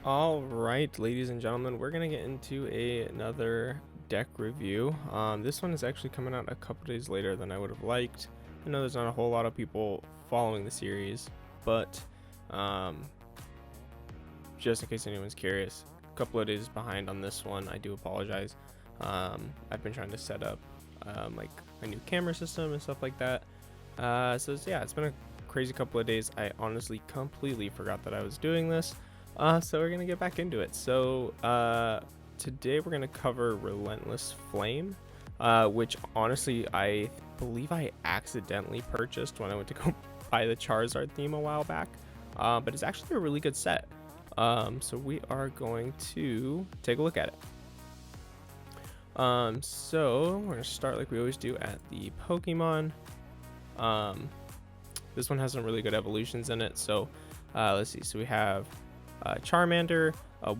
All right, ladies and gentlemen, we're gonna get into another deck review. This one is actually coming out a couple days later than I would have liked. I know there's not a whole lot of people following the series, but um, just in case anyone's curious, a couple of days behind on this one. I do apologize. I've been trying to set up like a new camera system and stuff like that. Yeah, it's been a crazy couple of days. I honestly completely forgot that I was doing this. So we're gonna get back into it. So today we're gonna cover Relentless Flame, which honestly I believe I accidentally purchased when I went to go buy the Charizard theme a while back. But it's actually a really good set. So we are going to take a look at it. So we're gonna start like we always do at the Pokemon. This one has some really good evolutions in it. So let's see. So we have Charmander,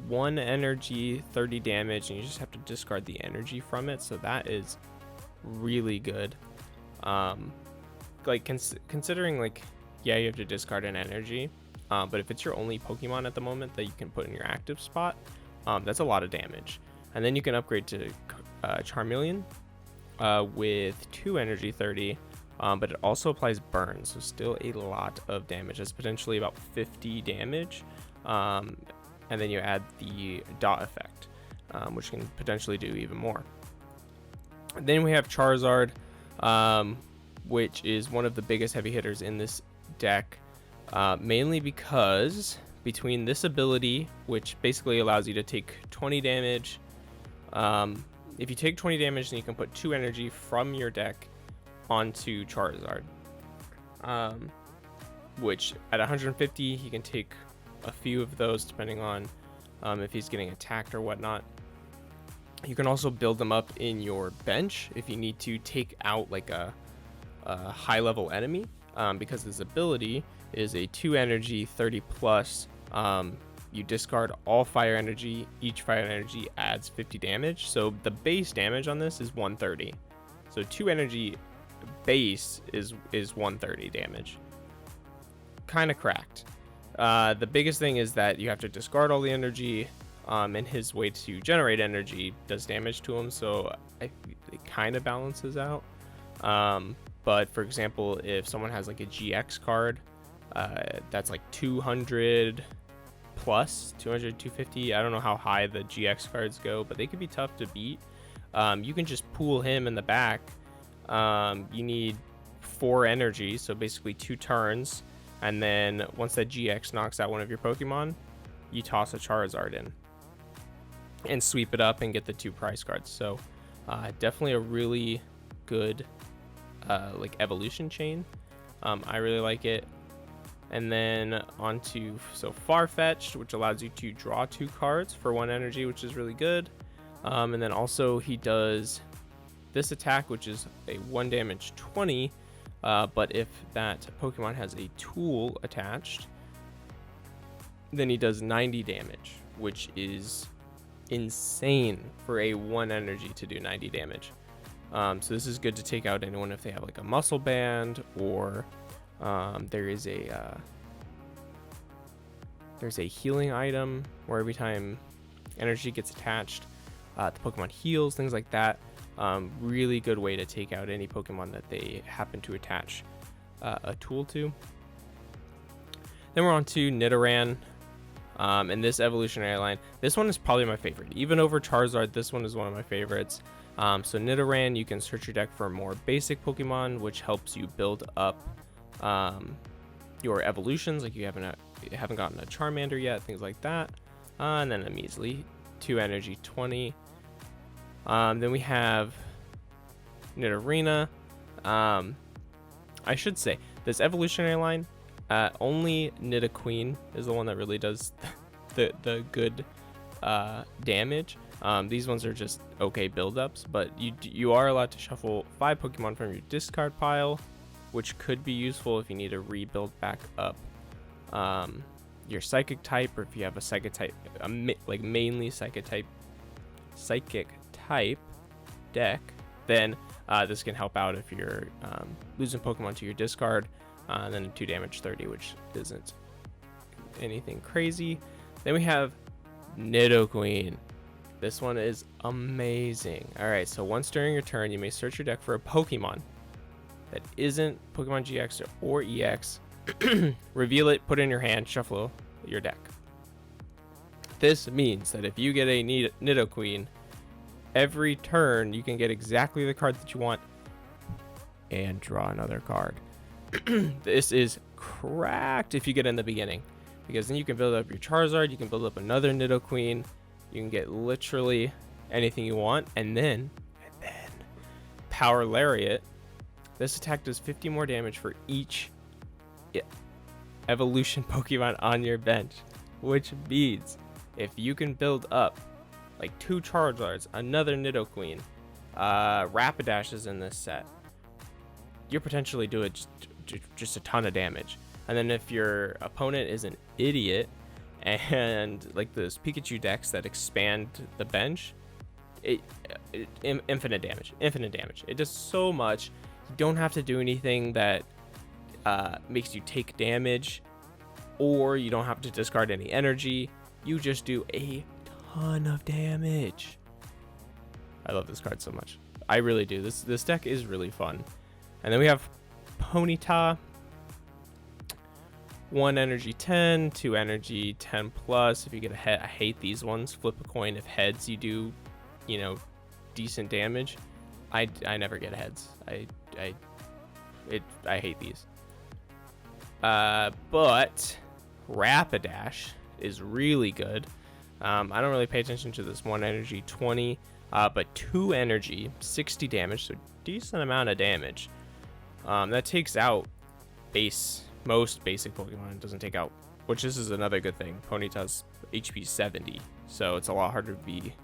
1 energy, 30 damage, and you just have to discard the energy from it. So that is really good. Like considering like, yeah, you have to discard an energy, but if it's your only Pokemon at the moment that you can put in your active spot, that's a lot of damage. And then you can upgrade to Charmeleon with 2 energy, 30. But it also applies burn, so still a lot of damage. That's potentially about 50 damage. And then you add the dot effect, which can potentially do even more. And then we have Charizard, which is one of the biggest heavy hitters in this deck, mainly because between this ability, which basically allows you to take 20 damage, if you take 20 damage, then you can put 2 energy from your deck onto Charizard, which at 150 he can take a few of those depending on if he's getting attacked or whatnot. You can also build them up in your bench if you need to take out like a high level enemy, because this ability is a 2 energy 30 plus. You discard all fire energy. Each fire energy adds 50 damage, so the base damage on this is 130. So 2 energy base is 130 damage. Kind of cracked. The biggest thing is that you have to discard all the energy, and his way to generate energy does damage to him, so it kind of balances out. But for example, if someone has like a GX card that's like 200 plus 200 250, I don't know how high the GX cards go, but they could be tough to beat. You can just pool him in the back. You need 4 energy, so basically 2 turns, and then once that GX knocks out one of your Pokemon, you toss a Charizard in and sweep it up and get the 2 prize cards. So definitely a really good like evolution chain. I really like it. And then onto Farfetch'd, which allows you to draw 2 cards for 1 energy, which is really good. And then also he does this attack, which is a 1 damage 20, but if that Pokemon has a tool attached, then he does 90 damage, which is insane for a 1 energy to do 90 damage. So this is good to take out anyone if they have like a muscle band, or there's a healing item where every time energy gets attached, the Pokemon heals, things like that. Really good way to take out any Pokemon that they happen to attach a tool to. Then we're on to Nidoran, and this evolutionary line. This one is probably my favorite. Even over Charizard, this one is one of my favorites. So Nidoran, you can search your deck for more basic Pokemon, which helps you build up your evolutions. Like you haven't gotten a Charmander yet, things like that. And then a measly 2 energy 20. Then we have Nidorina. I should say this evolutionary line, only Nidoqueen is the one that really does the good damage. These ones are just okay buildups, but you are allowed to shuffle 5 Pokemon from your discard pile, which could be useful if you need to rebuild back up your psychic type, or if you have a psychic type, like mainly psychic type deck, then this can help out if you're losing Pokemon to your discard. Then a 2 damage 30, which isn't anything crazy. Then we have Nidoqueen. This one is amazing. All right, so once during your turn, you may search your deck for a Pokemon that isn't Pokemon GX or EX. Reveal it, put it in your hand, shuffle your deck. This means that if you get a Nidoqueen, every turn you can get exactly the card that you want and draw another card. This is cracked if you get in the beginning, because then you can build up your Charizard, you can build up another Nidoqueen, you can get literally anything you want, and then Power Lariat. This attack does 50 more damage for each evolution Pokemon on your bench, which means if you can build up like 2 Charizards, another Nidoqueen, Rapidash is in this set, you're potentially doing just a ton of damage. And then if your opponent is an idiot and like those Pikachu decks that expand the bench, infinite damage. It does so much. You don't have to do anything that makes you take damage, or you don't have to discard any energy. You just do a ton of damage. I love this card so much. I really do. This deck is really fun. And then we have Ponyta. 1 energy 10, 2 energy 10 plus. If you get a head, I hate these ones. Flip a coin. If heads, you do, decent damage. I never get heads. I hate these. But Rapidash is really good. I don't really pay attention to this 1 energy 20, but 2 energy 60 damage, so decent amount of damage. That takes out most basic Pokemon. It doesn't take out, which this is another good thing. Ponyta's HP 70, so it's a lot harder to be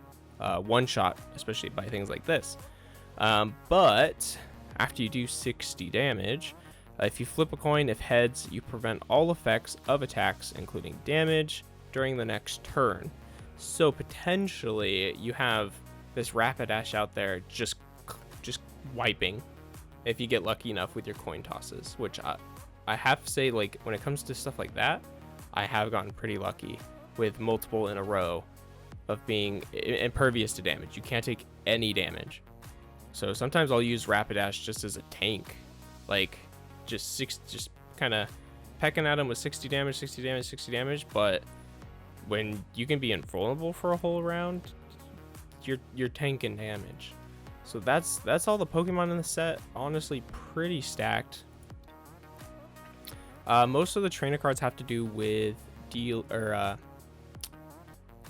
one shot, especially by things like this. But after you do 60 damage, if you flip a coin, if heads, you prevent all effects of attacks, including damage, during the next turn. So potentially you have this Rapidash out there just wiping if you get lucky enough with your coin tosses, which I have to say, like, when it comes to stuff like that, I have gotten pretty lucky with multiple in a row of being impervious to damage. You can't take any damage. So sometimes I'll use Rapidash just as a tank, like just kind of pecking at him with 60 damage, 60 damage, 60 damage. But when you can be invulnerable for a whole round, you're tanking damage. So that's all the Pokemon in the set. Honestly, pretty stacked. Most of the trainer cards have to do with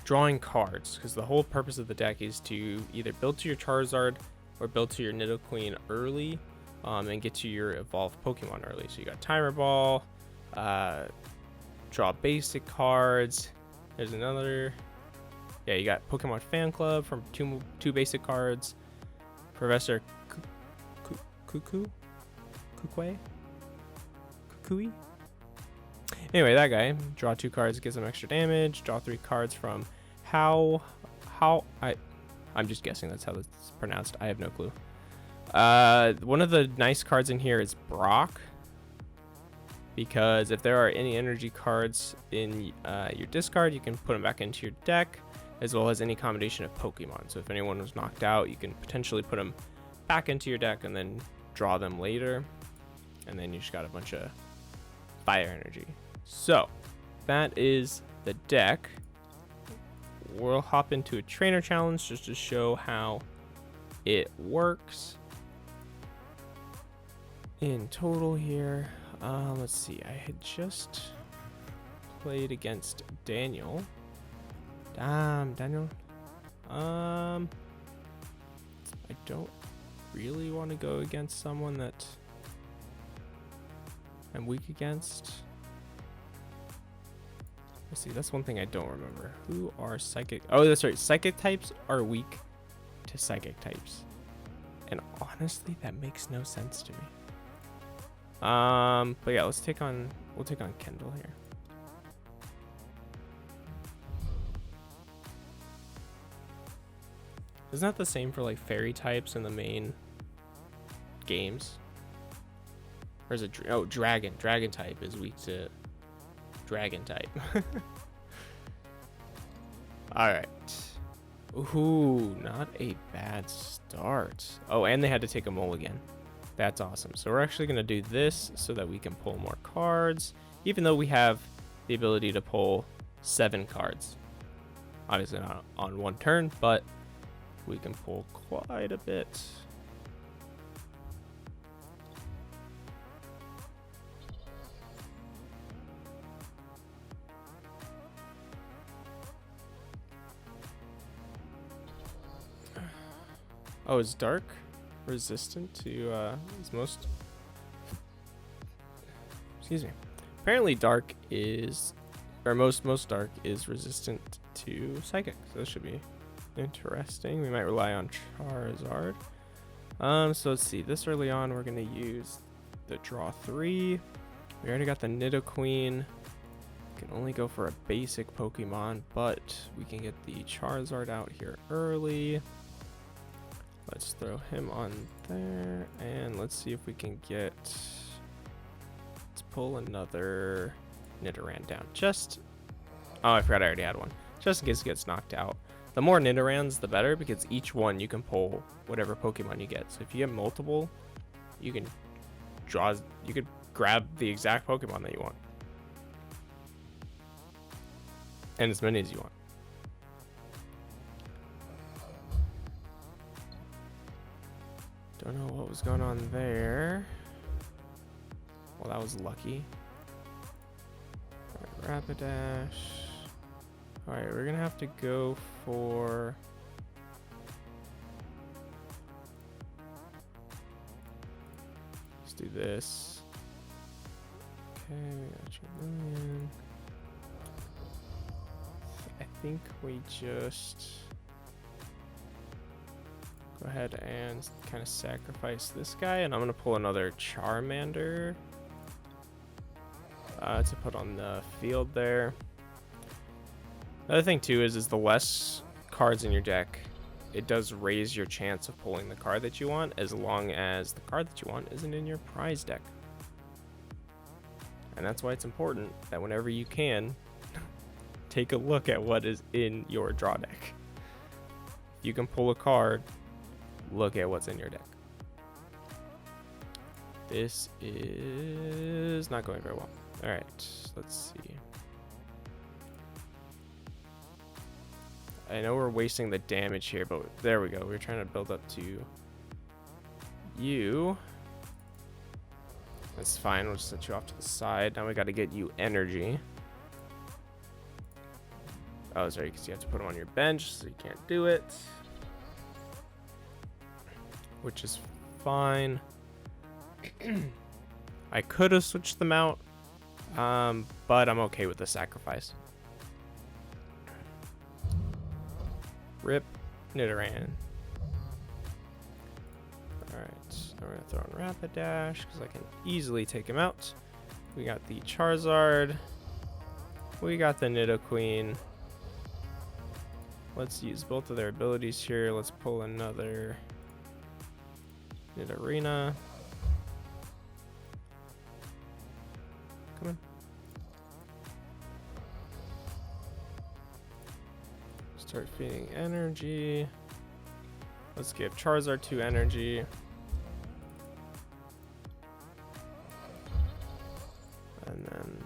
drawing cards, because the whole purpose of the deck is to either build to your Charizard or build to your Nidoqueen early, and get to your evolved Pokemon early. So you got Timer Ball, draw basic cards. There's another. Yeah, you got Pokemon Fan Club from two basic cards. Professor Kukui. Anyway, that guy, draw 2 cards, gives him extra damage. Draw 3 cards from I'm just guessing that's how it's pronounced. I have no clue. One of the nice cards in here is Brock, because if there are any energy cards in your discard, you can put them back into your deck, as well as any combination of Pokemon. So if anyone was knocked out, you can potentially put them back into your deck and then draw them later, and then you just got a bunch of fire energy. So that is the deck. We'll hop into a trainer challenge just to show how it works in total here. Let's see, I had just played against Daniel. Daniel. I don't really want to go against someone that I'm weak against. Let's see, that's one thing I don't remember. Who are psychic? Oh, that's right. Psychic types are weak to psychic types. And honestly, that makes no sense to me. But yeah, we'll take on Kendall here. Isn't that the same for like fairy types in the main games? Or is it dragon? Dragon type is weak to dragon type. All right. Ooh, not a bad start. Oh, and they had to take a mulligan. That's awesome. So we're actually going to do this so that we can pull more cards, even though we have the ability to pull 7 cards. Obviously not on one turn, but we can pull quite a bit. Oh, is Dark resistant to is most... Excuse me. Apparently Dark is... Or most Dark is resistant to Psychic. So this should be interesting. We might rely on Charizard. So let's see. This early on, we're going to use the draw 3. We already got the Nidoqueen. Can only go for a basic Pokemon, but we can get the Charizard out here early. Let's throw him on there, and let's see if we can get... Let's pull another Nidoran down. Just... Oh, I forgot I already had one. Just in case it gets knocked out. The more Nidorans, the better, because each one you can pull whatever Pokemon you get. So if you get multiple, you can draw... You could grab the exact Pokemon that you want. And as many as you want. Don't know what was going on there. Well, that was lucky. Alright, Rapidash. Alright, we're gonna have to go for... Let's do this. Okay, we got Charmander. I think we just... Go ahead and kind of sacrifice this guy, and I'm going to pull another Charmander to put on the field there. Another thing too is the less cards in your deck, it does raise your chance of pulling the card that you want, as long as the card that you want isn't in your prize deck. And that's why it's important that whenever you can, take a look at what is in your draw deck. If you can pull a card, look at what's in your deck. This is not going very well. All right, let's see. I know we're wasting the damage here, but there we go. We're trying to build up to you. That's fine. We'll just set you off to the side. Now we got to get you energy. Oh, sorry, because you have to put them on your bench, so you can't do it. Which is fine. I could have switched them out, but I'm okay with the sacrifice. Rip Nidoran. Alright, I'm going to throw in Rapidash because I can easily take him out. We got the Charizard. We got the Nidoqueen. Let's use both of their abilities here. Let's pull another Nidorina. Come on. Start feeding energy. Let's give Charizard 2 energy. And then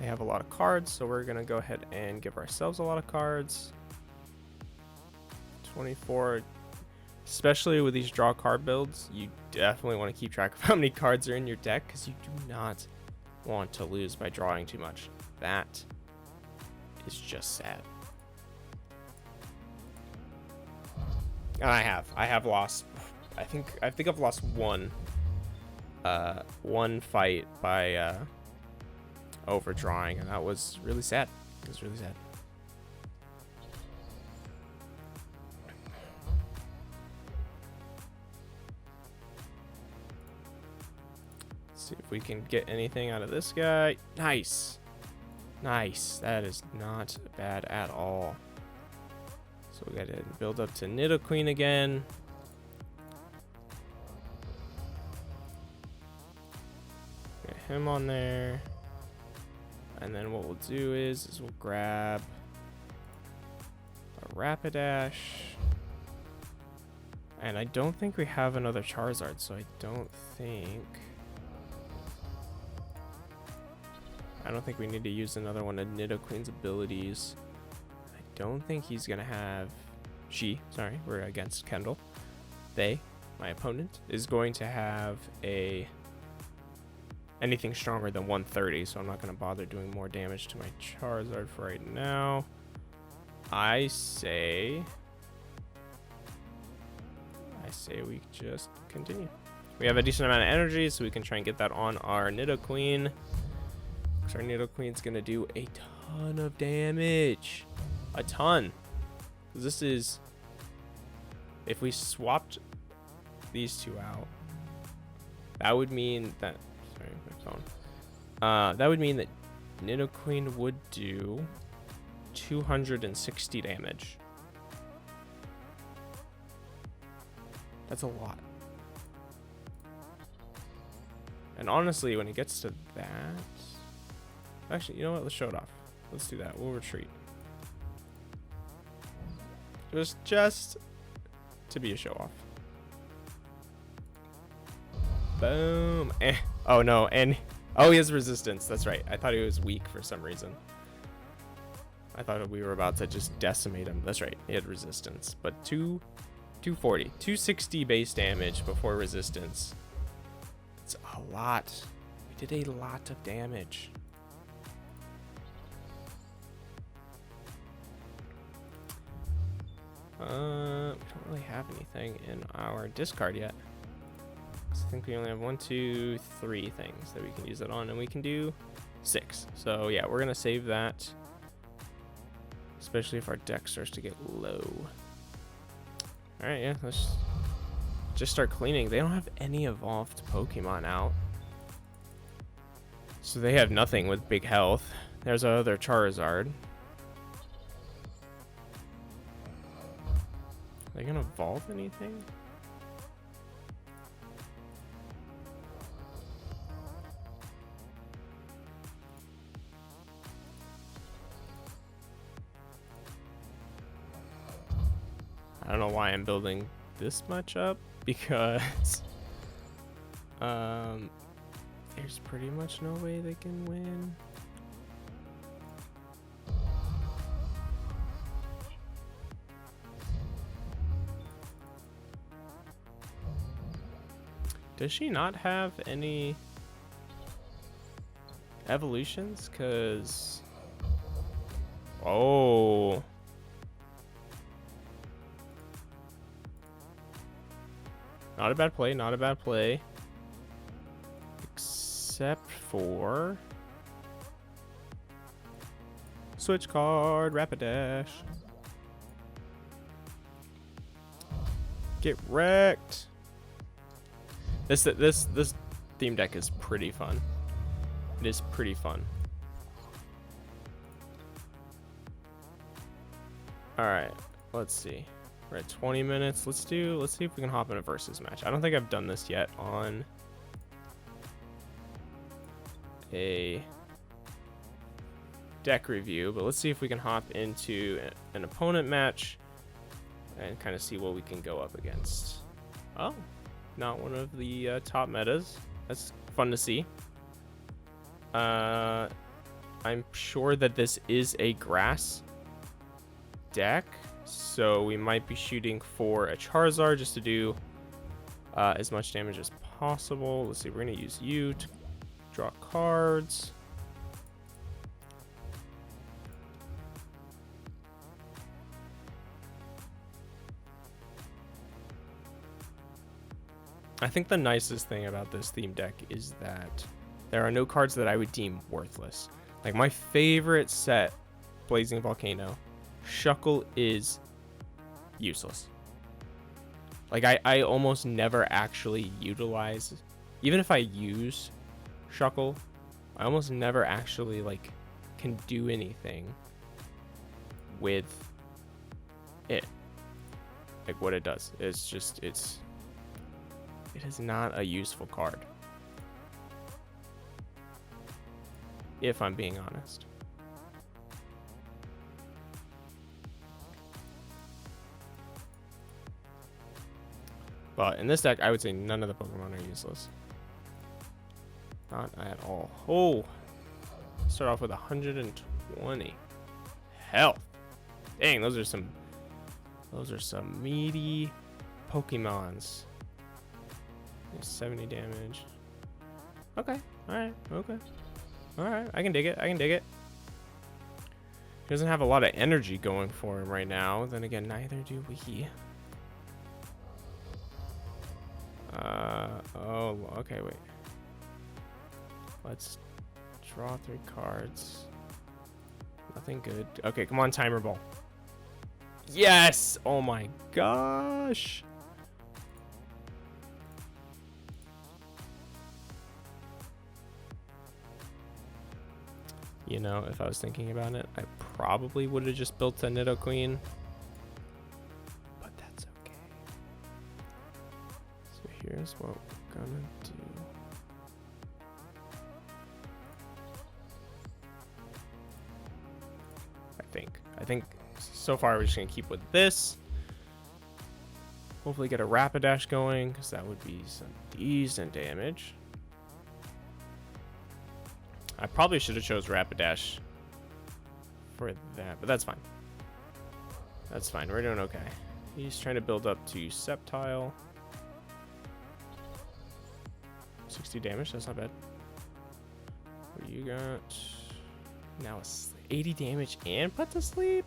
they have a lot of cards, so we're going to go ahead and give ourselves a lot of cards. 24. Especially with these draw card builds, you definitely want to keep track of how many cards are in your deck, because you do not want to lose by drawing too much. That is just sad. And I have lost. I think I've lost one fight by overdrawing, and that was really sad. It was really sad. See if we can get anything out of this guy. Nice. Nice. That is not bad at all. So we gotta build up to Nidoqueen again. Get him on there. And then what we'll do is we'll grab Rapidash. And I don't think we have another Charizard, so I don't think we need to use another one of Nidoqueen's abilities. I don't think he's gonna have we're against Kendall. My opponent, is going to have anything stronger than 130, so I'm not gonna bother doing more damage to my Charizard for right now. I say we just continue. We have a decent amount of energy, so we can try and get that on our Nidoqueen. Because our Nidoqueen's going to do a ton of damage. A ton. This is... If we swapped these two out, that would mean that... Sorry, my phone. That would mean that Nidoqueen would do 260 damage. That's a lot. And honestly, when it gets to that... Actually, you know what? Let's show it off. Let's do that. We'll retreat. Just to be a show-off. Boom. Oh, no. And... Oh, he has resistance. That's right. I thought he was weak for some reason. I thought we were about to just decimate him. That's right. He had resistance. But 240. 260 base damage before resistance. It's a lot. We did a lot of damage. We don't really have anything in our discard yet. So I think we only have 1, 2, 3 things that we can use it on, and we can do 6. So yeah, we're gonna save that, especially if our deck starts to get low. All right, yeah, let's just start cleaning. They don't have any evolved Pokemon out, so they have nothing with big health. There's our other Charizard. Are they gonna evolve anything? I don't know why I'm building this much up, because there's pretty much no way they can win. Does she not have any evolutions? Cause oh, not a bad play, not a bad play. Except for switch card, Rapidash. Get wrecked. This theme deck is pretty fun. It is pretty fun. All right, let's see. We're at 20 minutes. Let's see if we can hop in a versus match. I don't think I've done this yet on a deck review, but let's see if we can hop into an opponent match and kind of see what we can go up against. Oh, not one of the top metas. That's fun to see. I'm sure that this is a grass deck, so we might be shooting for a Charizard just to do as much damage as possible. Let's see, we're gonna use you to draw cards. I think the nicest thing about this theme deck is that there are no cards that I would deem worthless. Like my favorite set, Blazing Volcano, Shuckle is useless. Like I almost never actually utilize, even if I use Shuckle, I almost never actually like can do anything with it. Like what it does. It's just, it is not a useful card, if I'm being honest. But in this deck, I would say none of the Pokemon are useless. Not at all. Oh, start off with 120 health. Dang, those are some meaty Pokemons. 70 damage. Okay, all right, okay, all right. I can dig it. I can dig it. He doesn't have a lot of energy going for him right now. Then again, neither do we. Oh, okay, wait. Let's draw 3 cards. Nothing good. Okay, come on, timer ball. Yes! Oh my gosh. You know, if I was thinking about it, I probably would have just built a Nidoqueen. But that's okay. So here's what we're gonna do. I think so far we're just gonna keep with this. Hopefully get a Rapidash going, because that would be some decent damage. I probably should have chose Rapidash for that, but that's fine. That's fine. We're doing okay. He's trying to build up to Sceptile. 60 damage. That's not bad. What do you got? Now it's 80 damage and put to sleep.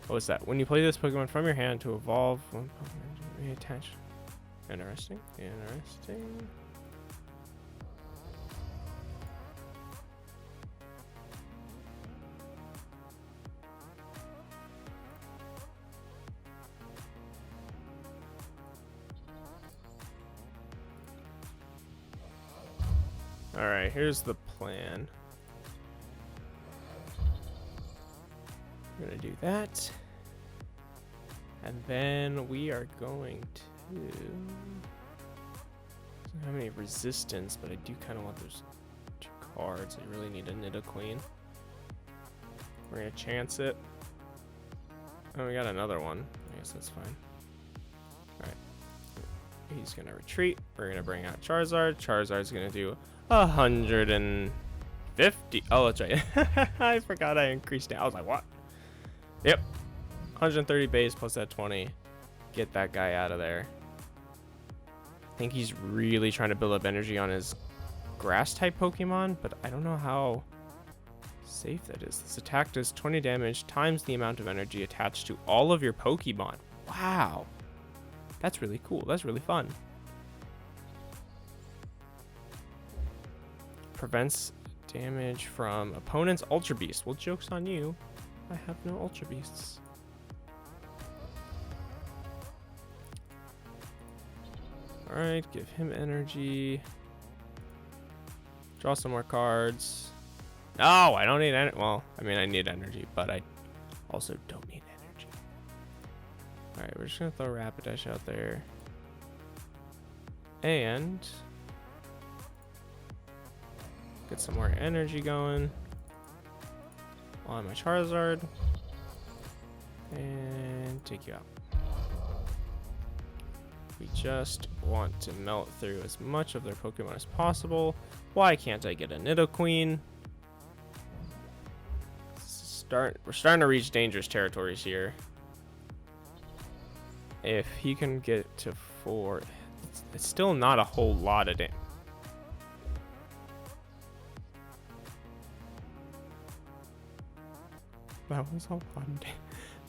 What was that? When you play this Pokemon from your hand to evolve one Pokemon, reattach. Interesting. Interesting. All right, here's the plan. We're gonna do that, and then we are going to. Doesn't have any resistance, but I do kind of want those 2 cards. I really need a Nidoqueen. We're gonna chance it. Oh, we got another one. I guess that's fine. All right, he's gonna retreat. We're gonna bring out Charizard. Charizard's gonna do 150. Oh, that's right. I forgot I increased it. I was like, what? Yep. 130 base plus that 20. Get that guy out of there. I think he's really trying to build up energy on his grass type Pokemon, but I don't know how safe that is. This attack does 20 damage times the amount of energy attached to all of your Pokemon. Wow. That's really cool. That's really fun. Prevents damage from opponent's Ultra Beast. Well, joke's on you. I have no Ultra Beasts. Alright, give him energy. Draw some more cards. No, I don't need energy. Well, I mean, I need energy, but I also don't need energy. Alright, we're just going to throw Rapidash out there. And get some more energy going on my Charizard and take you out. We just want to melt through as much of their Pokemon as possible. Why can't I get a Nidoqueen? We're starting to reach dangerous territories here. If he can get to 4, it's still not a whole lot of damage. That was a lot of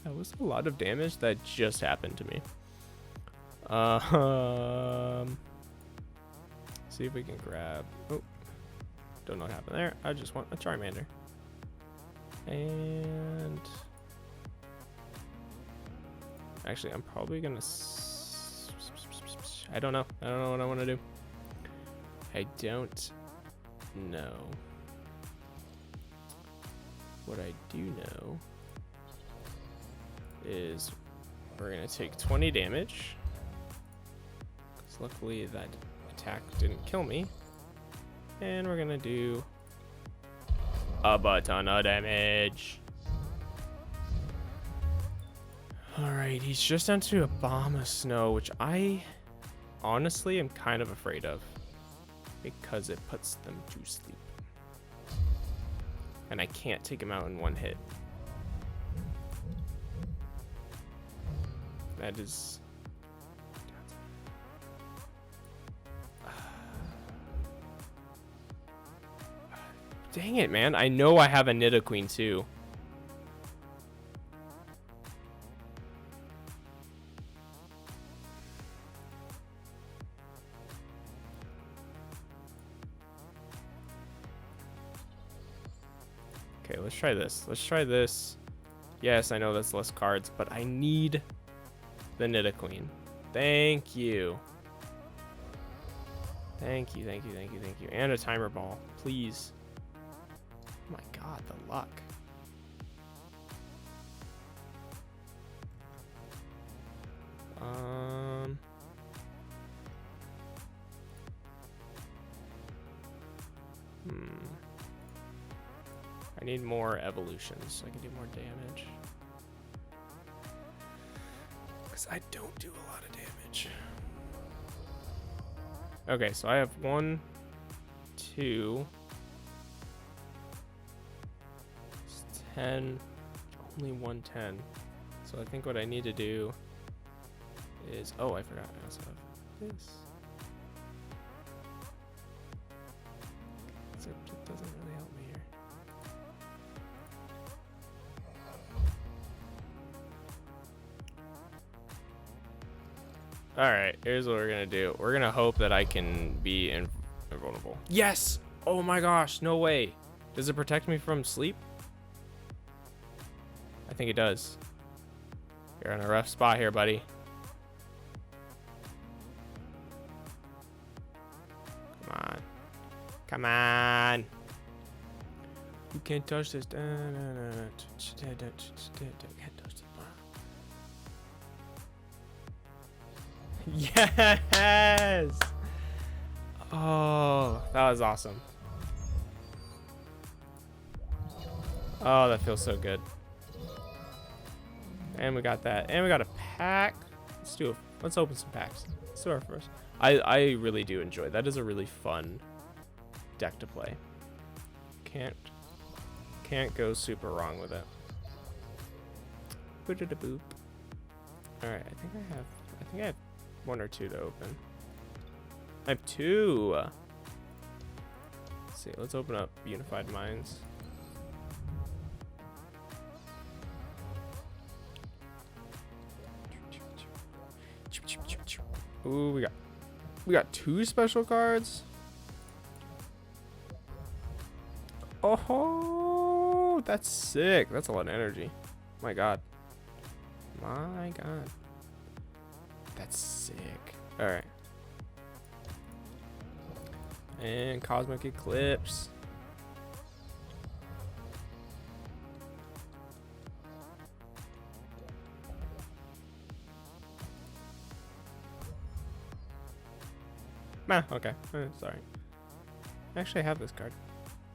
that was a lot of damage that just happened to me. See if we can grab. Oh, don't know what happened there. I just want a Charmander. And actually, I'm probably gonna. I don't know. I don't know what I want to do. I don't know. What I do know is we're gonna take 20 damage. Because luckily that attack didn't kill me. And we're gonna do a ton of damage. Alright, he's just down to a bomb of snow, which I honestly am kind of afraid of because it puts them to sleep. And I can't take him out in one hit. That is... Dang it, man. I know I have a Nidoqueen too. Okay, let's try this. Let's try this. Yes, I know that's less cards, but I need the Nidoqueen. Thank you. Thank you, thank you, thank you, thank you. And a timer ball, please. Oh my god, the luck. I need more evolutions so I can do more damage. Because I don't do a lot of damage. Okay, so I have 1, 2, 10, only 110. So I think what I need to do is, oh, I forgot I also have this. Except it doesn't really help me here. Alright, here's what we're gonna do. We're gonna hope that I can be invulnerable. Yes! Oh my gosh, no way. Does it protect me from sleep? I think it does. You're in a rough spot here, buddy. Come on. Come on. You can't touch this. Can't touch this. Yes! Oh, that was awesome. Oh, that feels so good. And we got that. And we got a pack. Let's open some packs. Let's do our first. I really do enjoy. That is a really fun deck to play. Can't go super wrong with it. Boop. Alright, I think I have 1 or 2 to open. I have 2. Let's see, let's open up Unified Minds. Ooh, we got 2 special cards. Oh, that's sick. That's a lot of energy. My god. My god. That's sick. All right. And Cosmic Eclipse. Okay. Sorry. Actually, I have this card.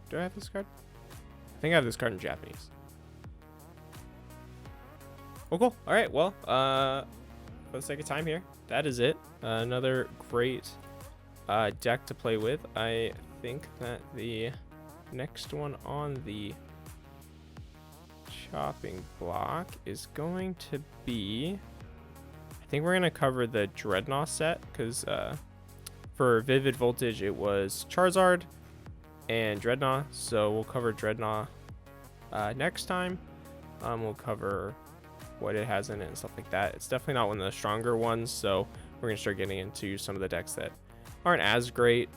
Do I have this card? I think I have this card in Japanese. Oh, cool. All right. Well, for the sake of time here, that is it. Another great deck to play with. I think that the next one on the chopping block is going to be... I think we're going to cover the Dreadnought set, because for Vivid Voltage, it was Charizard and Dreadnought. So we'll cover Dreadnought next time. We'll cover what it has in it and stuff like that. It's definitely not one of the stronger ones, so we're gonna start getting into some of the decks that aren't as great,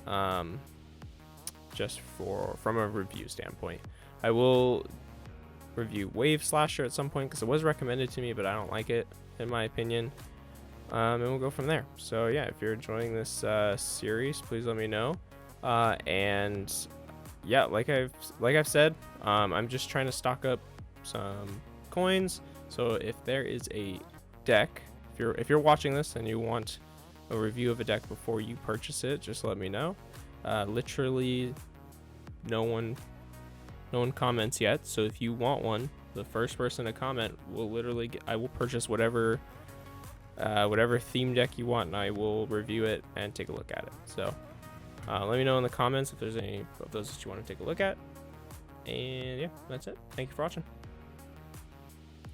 just from a review standpoint. I will review Wave Slasher at some point because it was recommended to me, but I don't like it in my opinion. And we'll go from there. So yeah, if you're enjoying this series, please let me know. And yeah, like I've said, I'm just trying to stock up some coins. So if there is a deck, if you're watching this and you want a review of a deck before you purchase it, just let me know. Literally no one comments yet, so if you want one, The first person to comment will literally get, I will purchase whatever theme deck you want, and I will review it and take a look at it. So let me know in the comments if there's any of those that you want to take a look at. And yeah, that's it. Thank you for watching.